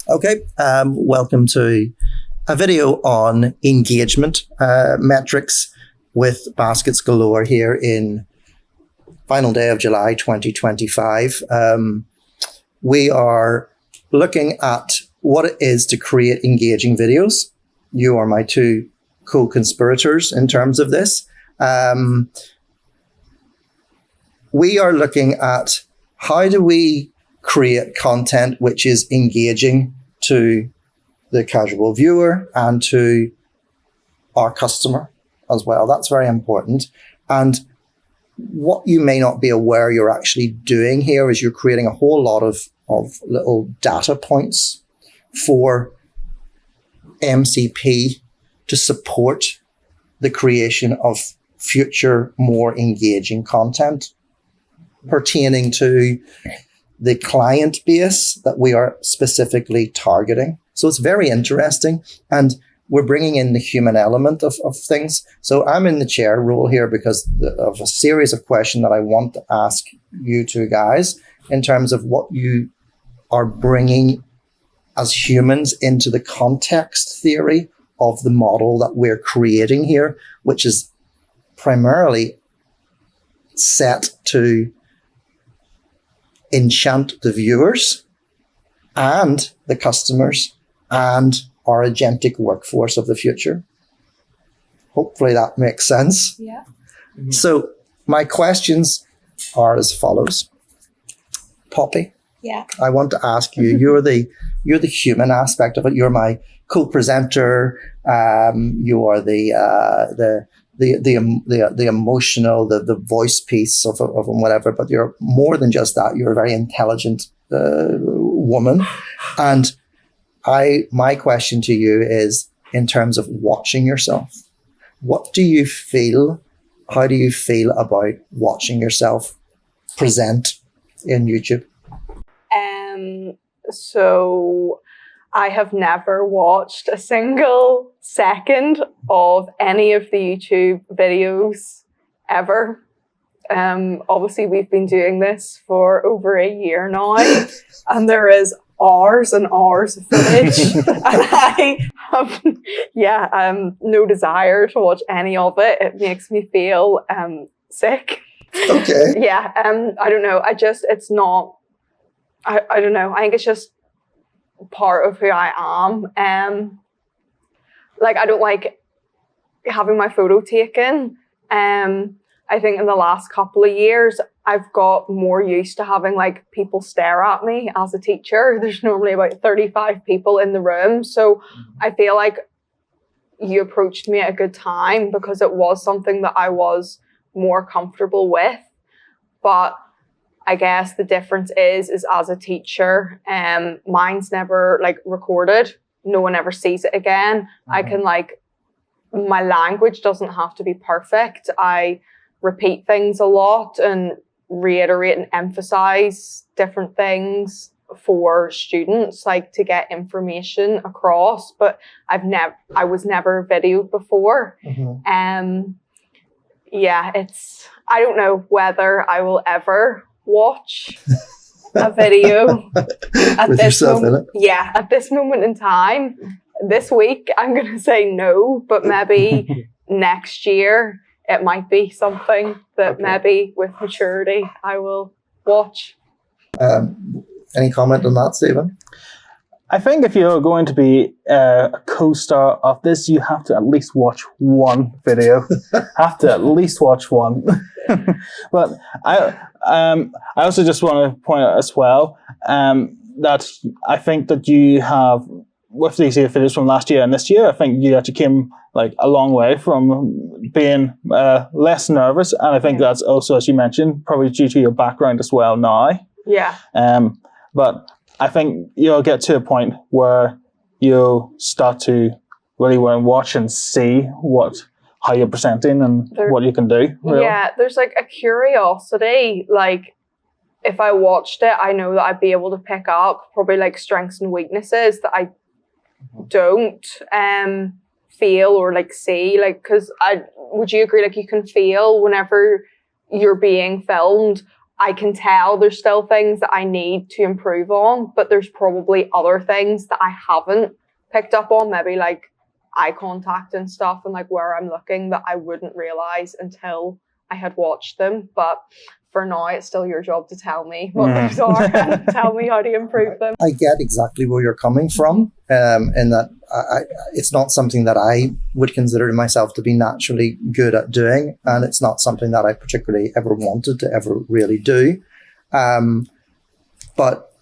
Okay, welcome to a video on engagement metrics with Baskets Galore here in final day of July 2025. We are looking at what it is to create engaging videos. You are my two co-conspirators in terms of this. We are looking at how do we create content which is engaging to the casual viewer and to our customer as well. That's very important. And what you may not be aware you're actually doing here is you're creating a whole lot of little data points for MCP to support the creation of future, more engaging content pertaining to the client base that we are specifically targeting. So it's very interesting. And we're bringing in the human element of things. So I'm in the chair role here because of a series of questions that I want to ask you two guys in terms of what you are bringing as humans into the context theory of the model that we're creating here, which is primarily set to enchant the viewers and the customers and our agentic workforce of the future. Hopefully that makes sense. Yeah. Mm-hmm. So my questions are as follows. Poppy, yeah, I want to ask you, you're the human aspect of it. You're my co-presenter. You are the emotional, the voice piece of whatever, but you're more than just that. You're a very intelligent woman. And my question to you is in terms of watching yourself, what do you feel? How do you feel about watching yourself present in YouTube? So I have never watched a single second of any of the YouTube videos ever. Obviously, we've been doing this for over a year now, and there is hours and hours of footage, and I have, no desire to watch any of it. It makes me feel sick. Okay. Yeah. I don't know. It's not. I don't know. I think it's just part of who I am. Like, I don't like having my photo taken. I think in the last couple of years, I've got more used to having like people stare at me as a teacher. There's normally about 35 people in the room. So I feel like you approached me at a good time because it was something that I was more comfortable with. But I guess the difference is as a teacher, mine's never like recorded. No one ever sees it again. Mm-hmm. I can my language doesn't have to be perfect. I repeat things a lot and reiterate and emphasize different things for students, like to get information across. But I was never videoed before. Mm-hmm. I don't know whether I will ever watch a video with yourself in it. Yeah, at this moment in time, this week, I'm going to say no, but maybe next year it might be something that maybe with maturity I will watch. Any comment on that, Stephen? I think if you're going to be a co-star of this, you have to at least watch one video. Have to at least watch one. But I also just want to point out as well that I think that you have, with these videos from last year and this year, I think you actually came like a long way from being less nervous. And I think that's also, as you mentioned, probably due to your background as well now. Yeah. But I think you'll get to a point where you'll start to really want to watch and see how you're presenting and what you can do. Really. Yeah, there's like a curiosity. Like, if I watched it, I know that I'd be able to pick up probably like strengths and weaknesses that I don't feel or like see. Like, because would you agree? Like, you can feel whenever you're being filmed. I can tell there's still things that I need to improve on, but there's probably other things that I haven't picked up on, maybe like eye contact and stuff, and like where I'm looking, that I wouldn't realize until I had watched them. But for now, it's still your job to tell me what those are and tell me how to improve them. I get exactly where you're coming from, in that it's not something that I would consider myself to be naturally good at doing, and it's not something that I particularly ever wanted to ever really do. But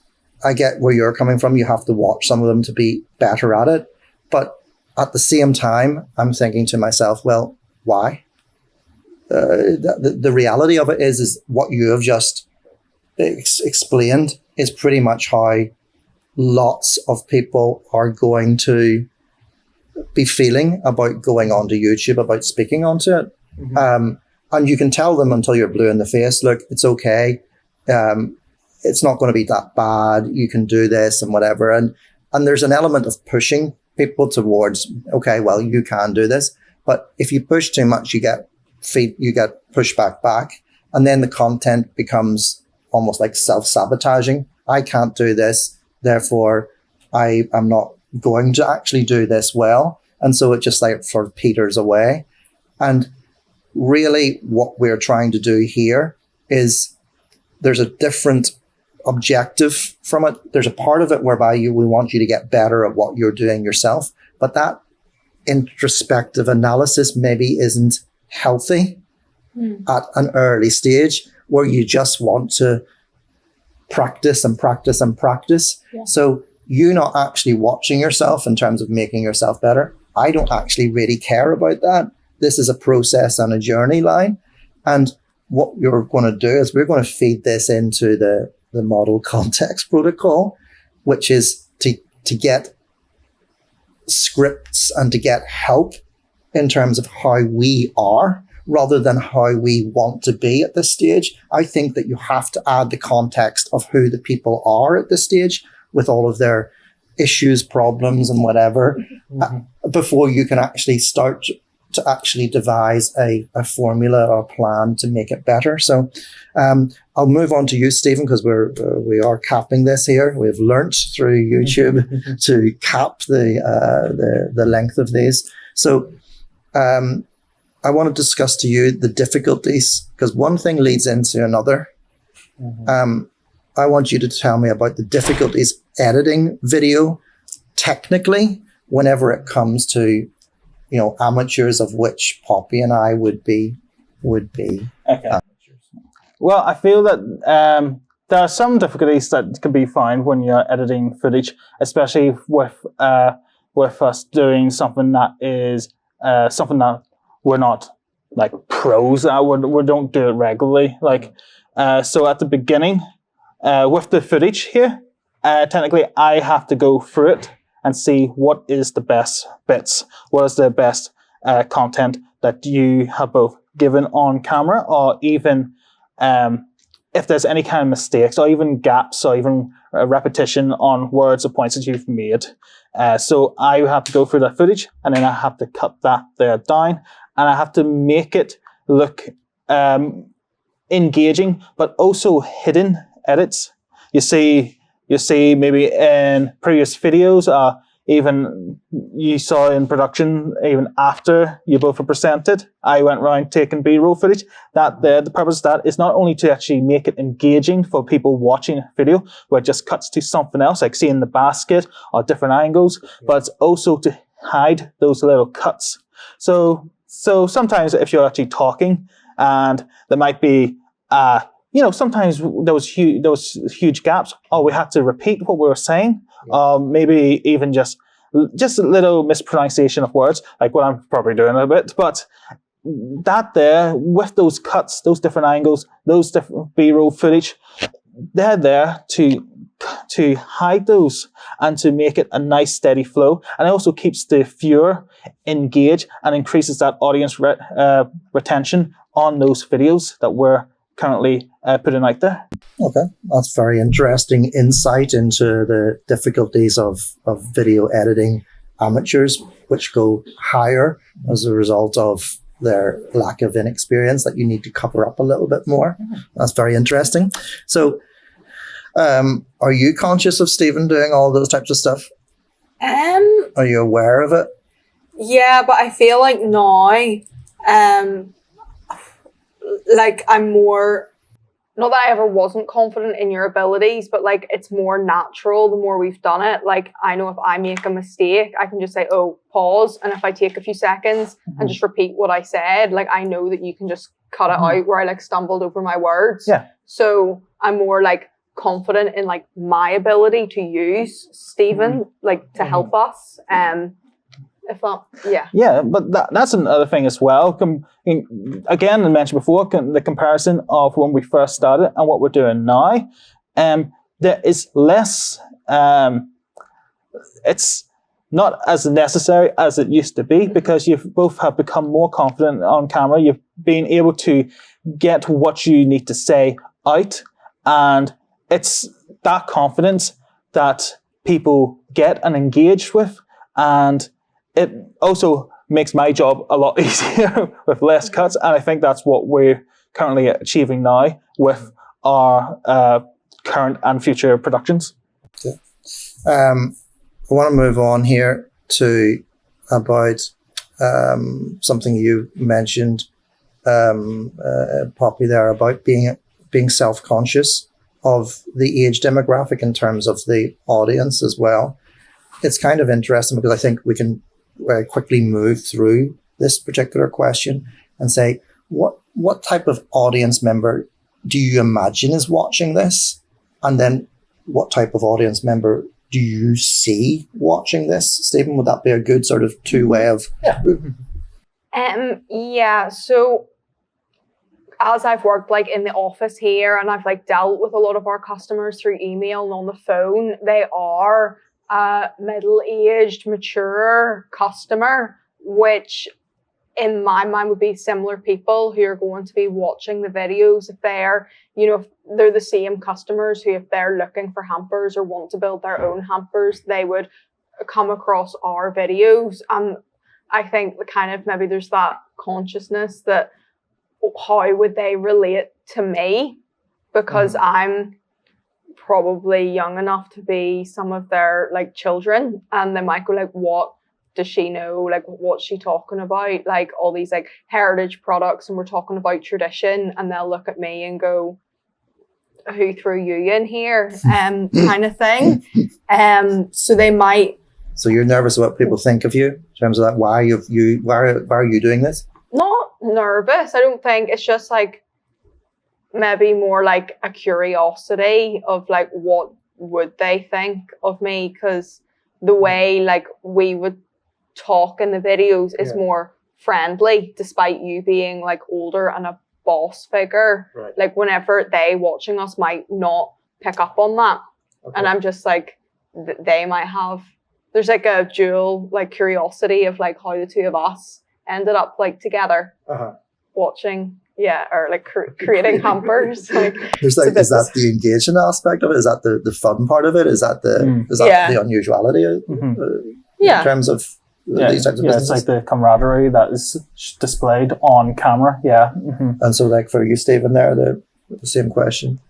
I get where you're coming from. You have to watch some of them to be better at it. But at the same time, I'm thinking to myself, well, why? The reality of it is what you have just explained is pretty much how lots of people are going to be feeling about going onto YouTube, about speaking onto it. Mm-hmm. And you can tell them until you're blue in the face, look, it's okay. It's not going to be that bad. You can do this and whatever. And there's an element of pushing people towards, okay, well, you can do this. But if you push too much, you get pushback back. And then the content becomes almost like self-sabotaging. I can't do this. Therefore, I am not going to actually do this well. And so it just like sort of peters away. And really what we're trying to do here is there's a different objective from it. There's a part of it whereby we want you to get better at what you're doing yourself. But that introspective analysis maybe isn't healthy at an early stage, where you just want to practice and practice and practice. Yeah. So you're not actually watching yourself in terms of making yourself better. I don't actually really care about that. This is a process and a journey line. And what you're going to do is we're going to feed this into the model context protocol, which is to get scripts and to get help in terms of how we are rather than how we want to be at this stage. I think that you have to add the context of who the people are at this stage with all of their issues, problems, and whatever, before you can actually start to actually devise a formula or a plan to make it better. So I'll move on to you, Stephen, because we are capping this here. We've learnt through YouTube to cap the length of these. So I want to discuss to you the difficulties, because one thing leads into another. I want you to tell me about the difficulties editing video technically whenever it comes to, amateurs, of which Poppy and I would be. Okay. Amateurs. Well, I feel that there are some difficulties that can be found when you're editing footage, especially with us doing something that is something that we're not like pros at. We don't do it regularly. So at the beginning, with the footage here, technically I have to go through it and see what is the best bits, what is the best content that you have both given on camera, or even if there's any kind of mistakes, or even gaps, or even repetition on words or points that you've made. So I have to go through that footage, and then I have to cut that there down, and I have to make it look engaging, but also hidden edits. You see maybe in previous videos, even you saw in production, even after you both were presented, I went around taking B-roll footage. The purpose of that is not only to actually make it engaging for people watching a video where it just cuts to something else, like seeing the basket or different angles, but it's also to hide those little cuts. So sometimes if you're actually talking and there might be sometimes there was huge gaps, or we had to repeat what we were saying, maybe even just a little mispronunciation of words, like what I'm probably doing a bit. But that there, with those cuts, those different angles, those different B-roll footage, they're there to hide those and to make it a nice steady flow. And it also keeps the viewer engaged and increases that audience retention on those videos that we're currently putting out there. Okay, that's very interesting insight into the difficulties of video editing amateurs, which go higher as a result of their lack of inexperience that you need to cover up a little bit more. That's very interesting. So, are you conscious of Stephen doing all those types of stuff? Are you aware of it? Yeah, but I feel like now, like I'm more, not that I ever wasn't confident in your abilities, but like it's more natural the more we've done it. Like I know if I make a mistake, I can just say, oh, pause. And if I take a few seconds and just repeat what I said, like I know that you can just cut it out where I like stumbled over my words. Yeah. So I'm more like confident in like my ability to use Stephen like to help us. If not, Yeah, but that's another thing as well. Again, I mentioned before, the comparison of when we first started and what we're doing now. There is less, it's not as necessary as it used to be because you both have become more confident on camera. You've been able to get what you need to say out, and it's that confidence that people get and engage with, and it also makes my job a lot easier with less cuts, and I think that's what we're currently achieving now with our current and future productions. Yeah. I want to move on here to about something you mentioned, Poppy, there about being self-conscious of the age demographic in terms of the audience as well. It's kind of interesting because I think we can very quickly move through this particular question and say, what type of audience member do you imagine is watching this? And then what type of audience member do you see watching this? Stephen, would that be a good sort of two-way of... Yeah, so as I've worked like in the office here and I've like dealt with a lot of our customers through email and on the phone, they are middle-aged, mature customer, which in my mind would be similar people who are going to be watching the videos if they're, if they're the same customers who, if they're looking for hampers or want to build their own hampers, they would come across our videos. And I think maybe there's that consciousness that how would they relate to me? Because I'm probably young enough to be some of their like children, and they might go like, what does she know? Like, what's she talking about? Like all these like heritage products, and we're talking about tradition, and they'll look at me and go, who threw you in here? Kind of thing. So they might. So you're nervous about what people think of you in terms of that? Why are you doing this? Not nervous. I don't think. It's just like maybe more like a curiosity of like, what would they think of me? Because the way like we would talk in the videos is more friendly, despite you being like older and a boss figure. Right. Like whenever they watching us might not pick up on that. Okay. And I'm just like, they might have, there's like a dual like curiosity of like how the two of us ended up like together watching. Yeah, or like creating hampers. Like, is that the engagement aspect of it? Is that the fun part of it? Is that the unusuality in terms of these types of businesses? It's like the camaraderie that is displayed on camera. Yeah. And so, like for you, Stephen, there the same question.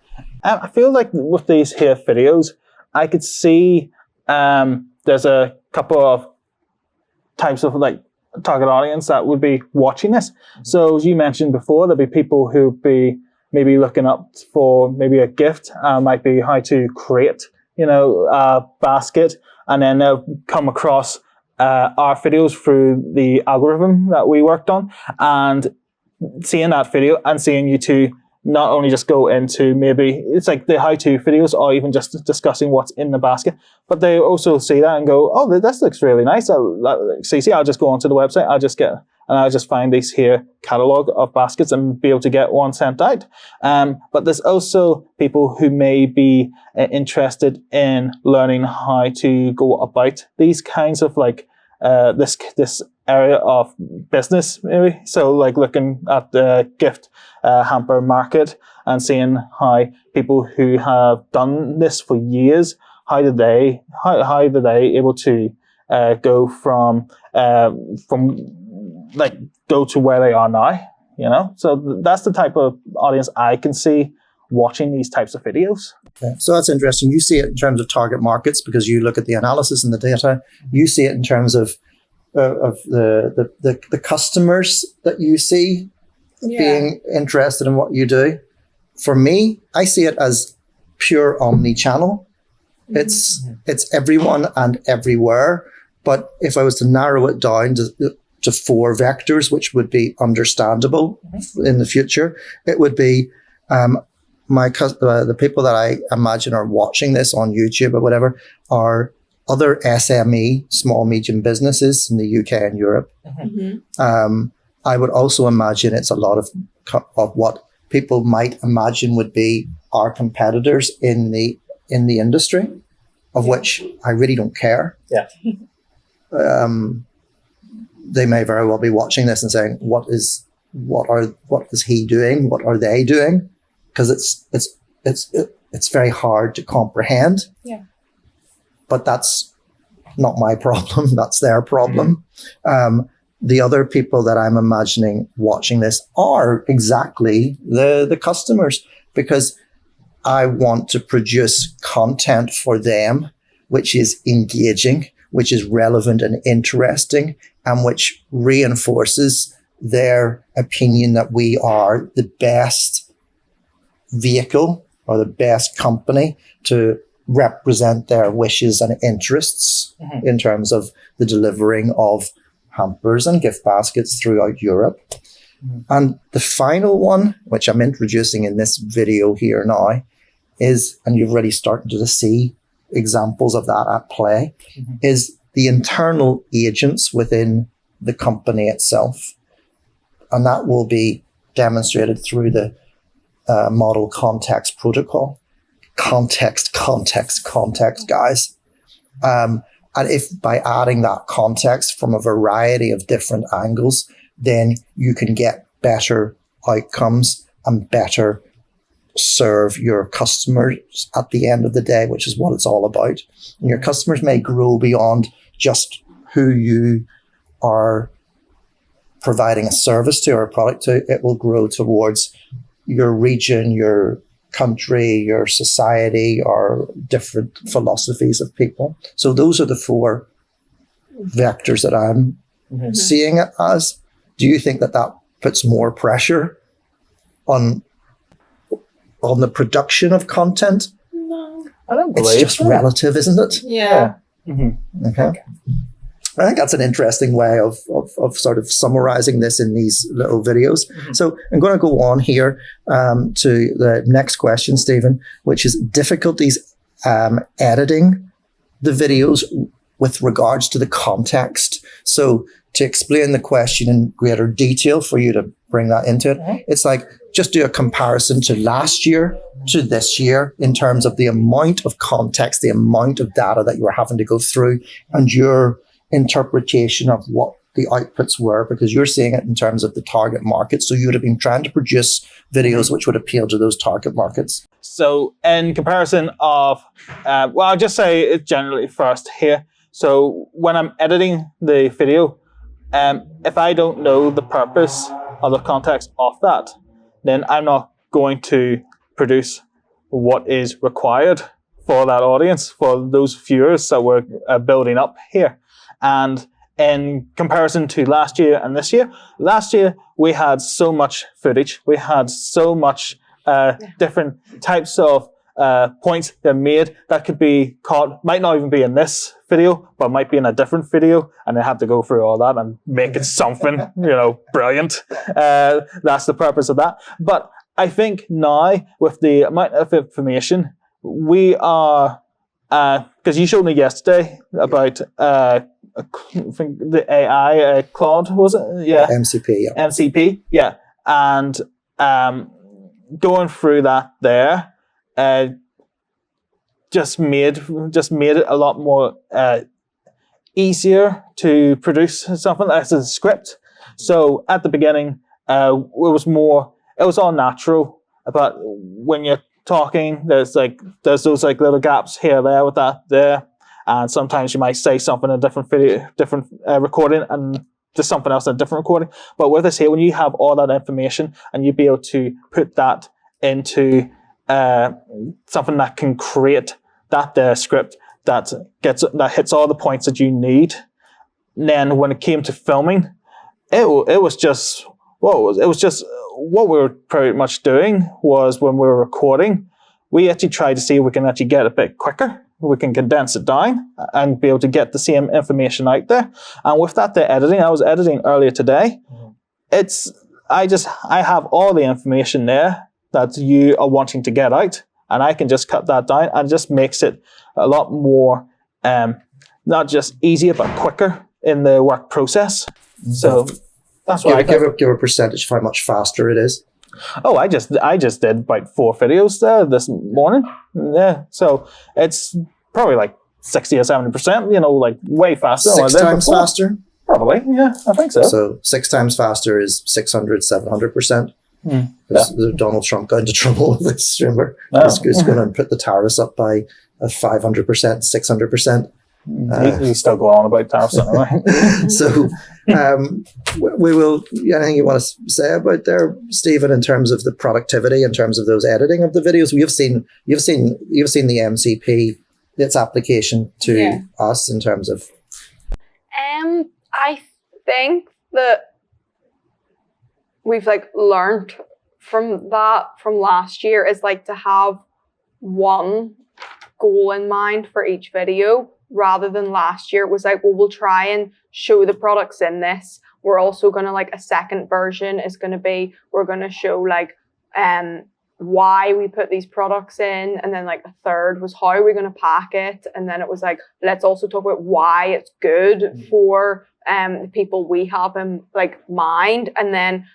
I feel like with these here videos, I could see there's a couple of types of like target audience that would be watching this. So as you mentioned before, there'll be people who be maybe looking up for maybe a gift, might be how to create, a basket, and then they'll come across our videos through the algorithm that we worked on, and seeing that video and seeing you two not only just go into maybe it's like the how-to videos or even just discussing what's in the basket, but they also see that and go, oh, this looks really nice. I'll just go onto the website. I'll just find these here catalog of baskets and be able to get one sent out. But there's also people who may be interested in learning how to go about these kinds of like this area of business, maybe. So like looking at the gift hamper market and seeing how people who have done this for years, how did they able to go from like go to where they are now. So that's the type of audience I can see watching these types of videos. Okay. So that's interesting. You see it in terms of target markets because you look at the analysis and the data. You see it in terms of the customers that you see being interested in what you do. For me, I see it as pure omni-channel. It's everyone and everywhere. But if I was to narrow it down to 4 vectors, which would be understandable in the future, it would be the people that I imagine are watching this on YouTube or whatever are other SME, small, medium businesses in the UK and Europe. I would also imagine it's a lot of what people might imagine would be our competitors in the industry, of which I really don't care. Yeah. They may very well be watching this and saying, what is he doing? What are they doing? Because it's very hard to comprehend. Yeah. But that's not my problem. That's their problem. The other people that I'm imagining watching this are exactly the customers, because I want to produce content for them, which is engaging, which is relevant and interesting, and which reinforces their opinion that we are the best vehicle or the best company to represent their wishes and interests in terms of the delivering of hampers and gift baskets throughout Europe. And the final one, which I'm introducing in this video here now, is, and you've already started to see examples of that at play, is the internal agents within the company itself. And that will be demonstrated through the model context protocol. Context, guys. And if by adding that context from a variety of different angles, then you can get better outcomes and better serve your customers at the end of the day, which is what it's all about. And your customers may grow beyond just who you are providing a service to or a product to. It will grow towards your region, your country, your society, or different philosophies of people. So those are the 4 vectors that I'm seeing it as. Do you think that puts more pressure on the production of content? No. I don't believe it's just relative, isn't it? Yeah. Okay. I think that's an interesting way of sort of summarizing this in these little videos. So I'm going to go on here to the next question, Stephen, which is difficulties editing the videos with regards to the context. So to explain the question in greater detail for you to bring that into it, it's like just do a comparison to last year to this year in terms of the amount of context, the amount of data that you were having to go through, and your interpretation of what the outputs were, because you're seeing it in terms of the target market. So you would have been trying to produce videos which would appeal to those target markets. So in comparison of, I'll just say it generally first here. So when I'm editing the video, if I don't know the purpose or the context of that, then I'm not going to produce what is required for that audience, for those viewers that we're building up here. And in comparison to last year and this year, last year we had so much footage. We had so much different types of points that made that could be caught, might not even be in this video, but might be in a different video. And they have to go through all that and make it something, brilliant. That's the purpose of that. But I think now with the amount of information, we are, because you showed me yesterday about, I think the AI, Claude, was it? Yeah. MCP, yeah. MCP, yeah. And going through that there just made it a lot more easier to produce something as a script. So at the beginning, it was all natural. But when you're talking, there's those little gaps here, there, with that there. And sometimes you might say something in a different video, different recording, and to something else, a different recording. But with this here, when you have all that information and you be able to put that into something that can create that script that hits all the points that you need, then when it came to filming, it was just what we were pretty much doing was when we were recording, we actually tried to see if we can actually get a bit quicker. We can condense it down and be able to get the same information out there. And with that, the editing, I was editing earlier today. I have all the information there that you are wanting to get out, and I can just cut that down, and it just makes it a lot more, not just easier, but quicker in the work process. So that's what I give a percentage of how much faster it is. Oh, I just did about 4 videos this morning. Yeah, so it's probably like 60 or 70%. You know, like way faster. 6 times faster. Probably, yeah, I think so. So 6 times faster is 600, 700%. Donald Trump got into trouble with this, remember? He's going to put the tariffs up by 500%, 600%. He's still going on about tariffs anyway. So we will, anything you want to say about there, Stephen, in terms of the productivity, in terms of those editing of the videos? You've seen the MCP, its application to us in terms of... I think that we've like learned from last year is like to have one goal in mind for each video, rather than last year it was like, well, we'll try and show the products in this. We're also going to like, a second version is going to be, we're going to show like why we put these products in, and then like a third was how are we going to pack it, and then it was like, let's also talk about why it's good for the people we have in like mind. And then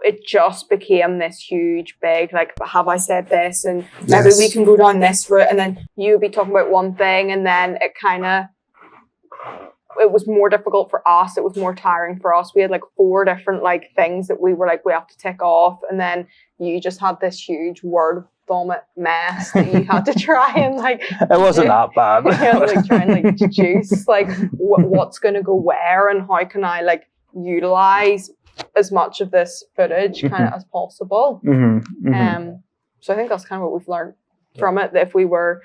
it just became this huge big like, have I said this, and maybe we can go down this route, and then you'd be talking about one thing, and then it was more difficult for us, it was more tiring for us. We had like 4 different like things that we were like, we have to tick off, and then you just had this huge word vomit mess that you had to try and like... It wasn't that bad. You had to like try and like deduce like what's going to go where, and how can I like utilize as much of this footage kind of as possible. So I think that's kind of what we've learned from it, that if we were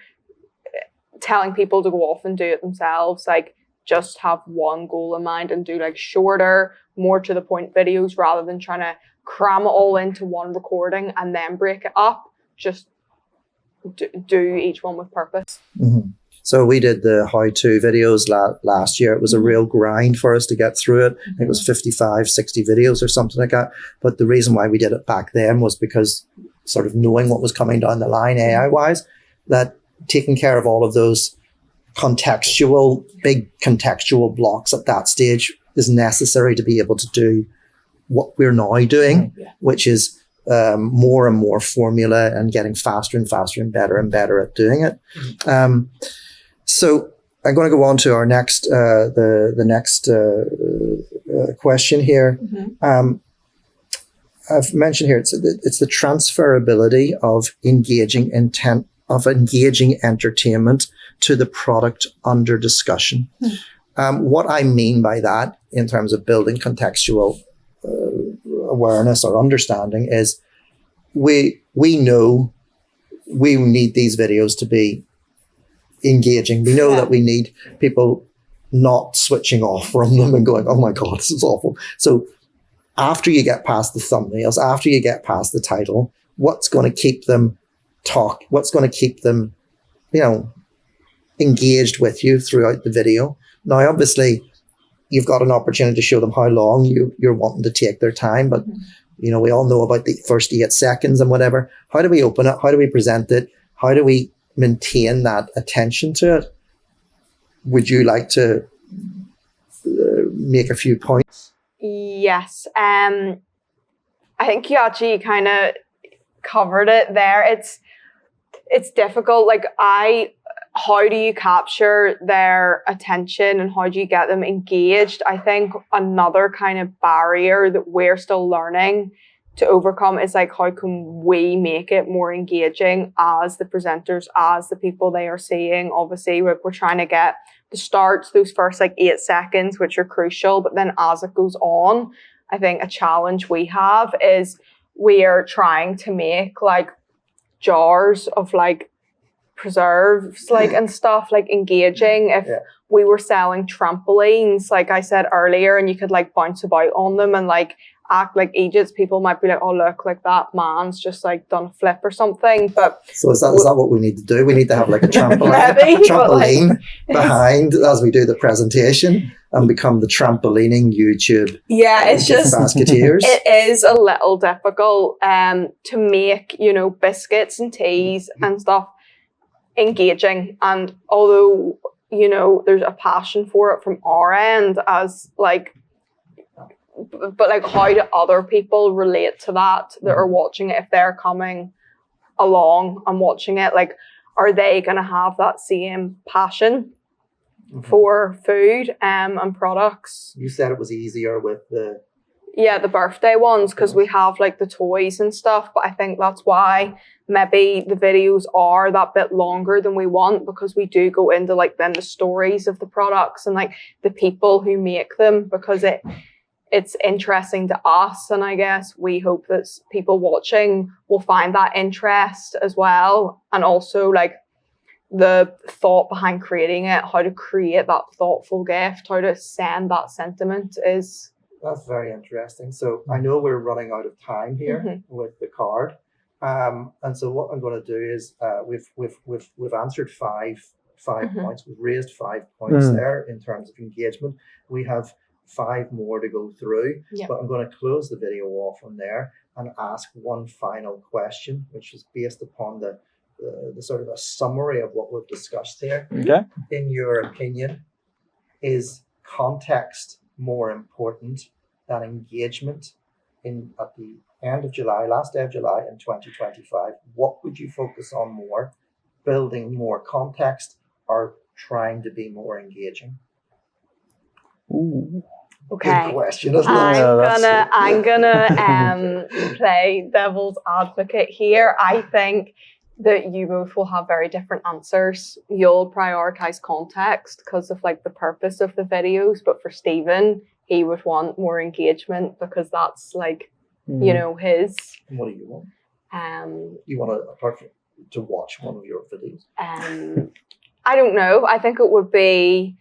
telling people to go off and do it themselves, like just have one goal in mind and do like shorter, more to the point videos, rather than trying to cram it all into one recording and then break it up. Just do each one with purpose. So we did the how-to videos last year. It was a real grind for us to get through it. I think it was 55, 60 videos or something like that. But the reason why we did it back then was because sort of knowing what was coming down the line AI-wise, that taking care of all of those big contextual blocks at that stage is necessary to be able to do what we're now doing, which is more and more formula and getting faster and faster and better at doing it. So I'm going to go on to our next, the next question here. I've mentioned here, it's the transferability of engaging entertainment to the product under discussion. What I mean by that in terms of building contextual awareness or understanding is we know we need these videos to be engaging. We know that we need people not switching off from them and going, oh my God, this is awful. So after you get past the thumbnails, after you get past the title, what's going to keep them what's going to keep them, engaged with you throughout the video? Now, obviously, you've got an opportunity to show them how long you're wanting to take their time, but we all know about the first 8 seconds and whatever. How do we open it? How do we present it? How do we maintain that attention to it? Would you like to make a few points? Yes. I think you actually kind of covered it there. It's difficult. Like how do you capture their attention and how do you get them engaged? I think another kind of barrier that we're still learning to overcome is like, how can we make it more engaging as the presenters, as the people they are seeing? Obviously, we're trying to get the starts, those first like 8 seconds, which are crucial, but then as it goes on, I think a challenge we have is we are trying to make like jars of like preserves like and stuff like engaging. If we were selling trampolines, like I said earlier, and you could like bounce about on them and like act like idiots, people might be like, oh look, like that man's just like done a flip or something. But so is that what we need to do? We need to have like a trampoline, maybe, behind as we do the presentation and become the trampolining YouTube. Yeah, it's just basketeers. It is a little difficult to make, you know, biscuits and teas and stuff engaging. And although, you know, there's a passion for it from our end as like, but like how do other people relate to that are watching it? If they're coming along and watching it, like, are they going to have that same passion for food and products? You said it was easier with the birthday ones because we have like the toys and stuff, but I think that's why maybe the videos are that bit longer than we want, because we do go into like then the stories of the products and like the people who make them, because it's interesting to us, and I guess we hope that people watching will find that interest as well, and also like the thought behind creating it, how to create that thoughtful gift, how to send that sentiment is. That's very interesting. So I know we're running out of time here with the card, and so what I'm going to do is we've answered five points. We've raised 5 points there in terms of engagement. We have 5 more to go through, but I'm going to close the video off on there and ask one final question, which is based upon the sort of a summary of what we've discussed here. Okay. In your opinion, is context more important than engagement at the end of July, last day of July in 2025? What would you focus on more, building more context or trying to be more engaging? Ooh. Okay. Good question, isn't it? I'm gonna play devil's advocate here. I think that you both will have very different answers. You'll prioritize context because of like the purpose of the videos, but for Stephen, he would want more engagement because that's like, you know, his. And what do you want? You want to watch one of your videos? I don't know. I think it would be,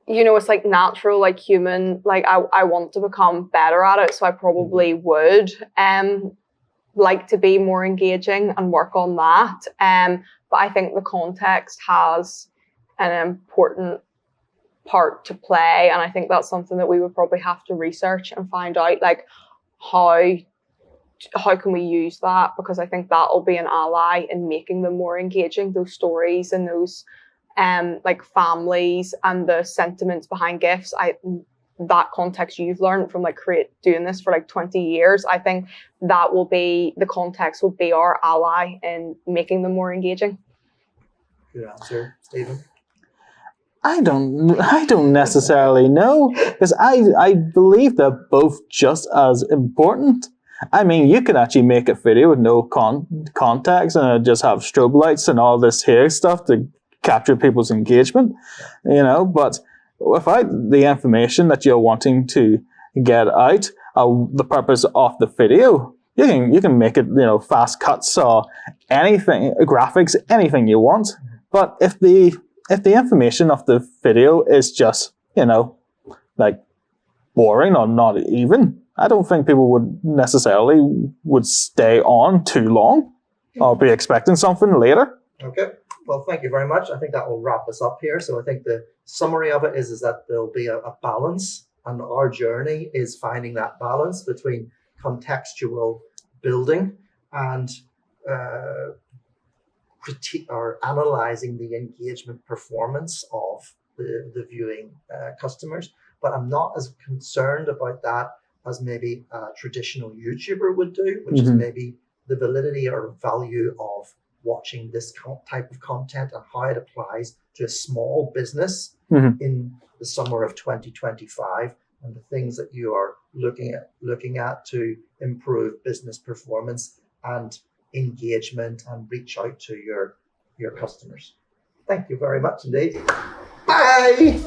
you know, it's like natural, like human, like I want to become better at it. So I probably would like to be more engaging and work on that. But I think the context has an important part to play. And I think that's something that we would probably have to research and find out, like how can we use that? Because I think that'll be an ally in making them more engaging, those stories and those like families and the sentiments behind gifts. That context you've learned from like doing this for like 20 years, I think that will be, the context will be our ally in making them more engaging. Good answer, Stephen. I don't necessarily know, because I believe they're both just as important. I mean, you can actually make a video with no context and just have strobe lights and all this here stuff to capture people's engagement, you know, but without the information that you're wanting to get out, the purpose of the video, you can make it, you know, fast cuts or anything, graphics, anything you want. But if the information of the video is just, you know, like boring or not even, I don't think people would stay on too long or be expecting something later. Okay. Well, thank you very much. I think that will wrap us up here. So I think the summary of it is that there'll be a balance, and our journey is finding that balance between contextual building and critique or analyzing the engagement performance of the viewing customers. But I'm not as concerned about that as maybe a traditional YouTuber would do, which is maybe the validity or value of watching this type of content and how it applies to a small business in the summer of 2025, and the things that you are looking at to improve business performance and engagement and reach out to your customers. Thank you very much indeed. Bye.